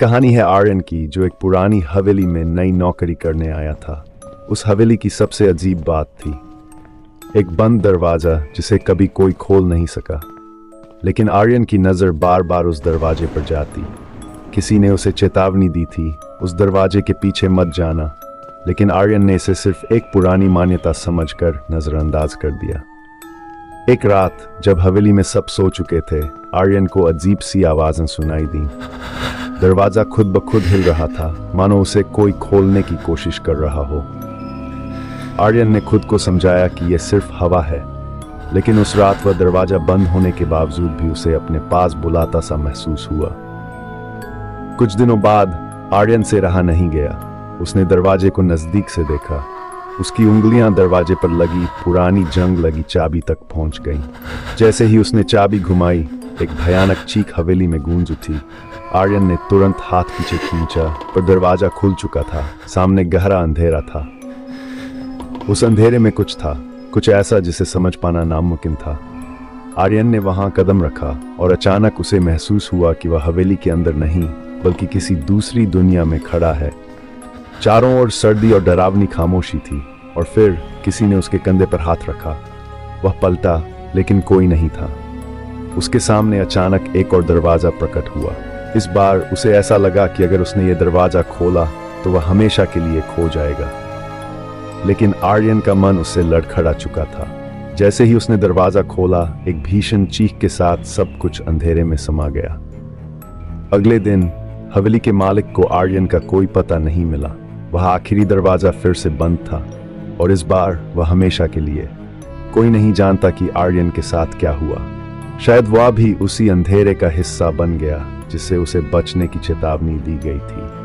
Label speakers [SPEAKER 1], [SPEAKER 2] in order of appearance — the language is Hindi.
[SPEAKER 1] कहानी है आर्यन की, जो एक पुरानी हवेली में नई नौकरी करने आया था। उस हवेली की सबसे अजीब बात थी एक बंद दरवाजा जिसे कभी कोई खोल नहीं सका। लेकिन आर्यन की नज़र बार बार उस दरवाजे पर जाती। किसी ने उसे चेतावनी दी थी, उस दरवाजे के पीछे मत जाना, लेकिन आर्यन ने इसे सिर्फ एक पुरानी मान्यता समझकर नज़रअंदाज कर दिया। एक रात जब हवेली में सब सो चुके थे, आर्यन को अजीब सी आवाज़ें सुनाई दी। दरवाजा खुद ब खुद हिल रहा था, मानो उसे कोई खोलने की कोशिश कर रहा हो। आर्यन ने खुद को समझाया कि यह सिर्फ हवा है, लेकिन उस रात वह दरवाजा बंद होने के बावजूद भी उसे अपने पास बुलाता सा महसूस हुआ। कुछ दिनों बाद आर्यन से रहा नहीं गया। उसने दरवाजे को नजदीक से देखा। उसकी उंगलियां दरवाजे पर लगी पुरानी जंग लगी चाबी तक पहुंच गईं। जैसे ही उसने चाबी घुमाई, एक भयानक चीख हवेली में गूंज उठी। आर्यन ने तुरंत हाथ पीछे खींचा, पर दरवाजा खुल चुका था। सामने गहरा अंधेरा था। उस अंधेरे में कुछ था, कुछ ऐसा जिसे समझ पाना नामुमकिन था। आर्यन ने वहां कदम रखा और अचानक उसे महसूस हुआ कि वह हवेली के अंदर नहीं, बल्कि किसी दूसरी दुनिया में खड़ा है। चारों ओर सर्दी और डरावनी खामोशी थी, और फिर किसी ने उसके कंधे पर हाथ रखा। वह पलटा, लेकिन कोई नहीं था। उसके सामने अचानक एक और दरवाजा प्रकट हुआ। इस बार उसे ऐसा लगा कि अगर उसने ये दरवाजा खोला तो वह हमेशा के लिए खो जाएगा। लेकिन आर्यन का मन उससे लड़खड़ा चुका था। जैसे ही उसने दरवाजा खोला, एक भीषण चीख के साथ सब कुछ अंधेरे में समा गया। अगले दिन हवेली के मालिक को आर्यन का कोई पता नहीं मिला। वह आखिरी दरवाजा फिर से बंद था, और इस बार वह हमेशा के लिए। कोई नहीं जानता कि आर्यन के साथ क्या हुआ। शायद वह भी उसी अंधेरे का हिस्सा बन गया जिससे उसे बचने की चेतावनी दी गई थी।